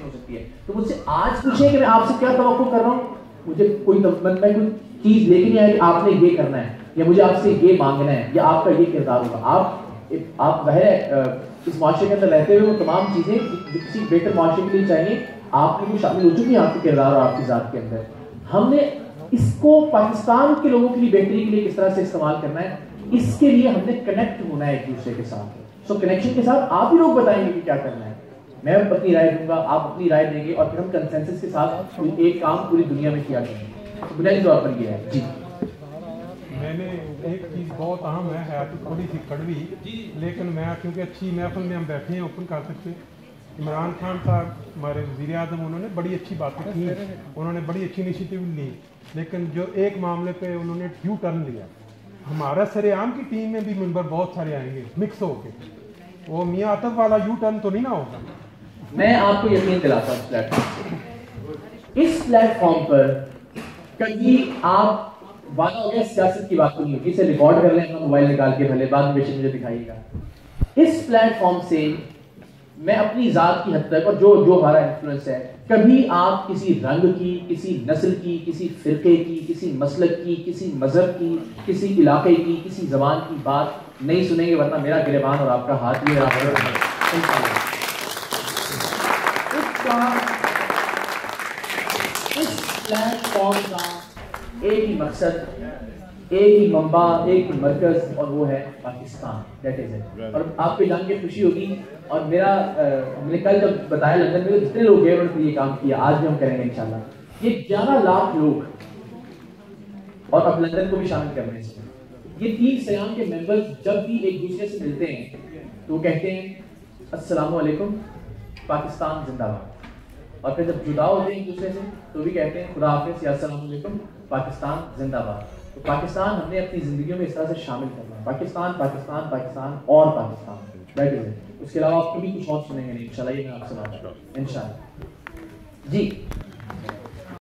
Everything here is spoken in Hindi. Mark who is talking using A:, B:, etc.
A: हो सकती है। तो मुझसे आज पूछे कि मैं आपसे क्या तवक्को कर रहा हूँ, मुझे मैं कोई चीज लेके नहीं आया कि आपने ये करना है या मुझे आपसे ये मांगना है या आपका ये किरदार होगा। आप वह इस माशरे के अंदर रहते हुए वो तमाम चीजें किसी बेहतर माशरे के लिए चाहिए आपके लिए शामिल हो चुकी है आपके किरदार और आपकी जात के अंदर। हमने इसको पाकिस्तान के लोगों के लिए बेहतरी के लिए किस तरह से इस्तेमाल करना है, इसके लिए हमने कनेक्ट होना है एक दूसरे के साथ। सो कनेक्शन के साथ आप ही लोग बताएंगे कि क्या करना है, मैं अपनी राय दूंगा, आप अपनी राय देंगे और फिर हम कंसेंसस के साथ एक काम पूरी दुनिया में किया करेंगे। तो बुनियादी तौर पर यह है जी।
B: मैंने एक चीज़ बहुत अहम है तो थोड़ी सी कड़वी, लेकिन मैं क्योंकि अच्छी महफिल में हम बैठे हैं ओपन कर सकते। इमरान खान साहब हमारे वज़ीर आज़म, उन्होंने बड़ी अच्छी बातें की, उन्होंने बड़ी अच्छी इनिशिएटिव ली, लेकिन जो एक मामले पे उन्होंने यू टर्न लिया। हमारा सरेआम की टीम में भी मेंबर बहुत सारे आएंगे मिक्स होके, वो मियाँ आतफ वाला यू टर्न तो नहीं ना होगा।
A: मैं आपको यकीन दिलाता हूँ इस प्लेटफॉर्म पर कभी आप वादा हो गया सियासत की बात नहीं होगी, इसे रिकॉर्ड कर लें अपना मोबाइल निकाल के, भले बाद में बेशक मुझे दिखाइएगा। इस प्लेटफॉर्म से मैं अपनी जात की हद तक और जो हमारा इन्फ्लुएंस है, कभी आप किसी रंग की, किसी नस्ल की, किसी फिरके की, किसी मसलक की, किसी मजहब की, किसी इलाके की, किसी जबान की बात नहीं सुनेंगे, वरना मेरा गिरबान और आपका हाथ भी इस प्लेटफॉर्म का एक ही मकसद, एक ही मंबा, एक ही मरकज, और वो है पाकिस्तान। That is it. और आपको जान के खुशी होगी, और मैंने कल जब बताया लंदन में जितने लोग गए उन्होंने ये काम किया, आज भी हम करेंगे इंशाल्लाह। ये 11 लाख लोग, और अब लंदन को भी शामिल करने हैं इसमें, ये 3 सयाम के मेंबर्स जब भी एक दूसरे से मिलते हैं तो कहते हैं अस्सलाम वालेकुम पाकिस्तान जिंदाबाद, और फिर जब जुदा होते हैं एक दूसरे से तो भी कहते हैं खुदा हाफिज़ या अस्सलाम वालेकुम पाकिस्तान जिंदाबाद। तो पाकिस्तान हमने अपनी जिंदगियों में इस तरह से शामिल करना है, पाकिस्तान पाकिस्तान पाकिस्तान और पाकिस्तान, दैट इज इट। उसके अलावा आप कभी कुछ और सुनेंगे नहीं इंशाल्लाह, ये मैं आपसे बात करूँ इंशाल्लाह जी।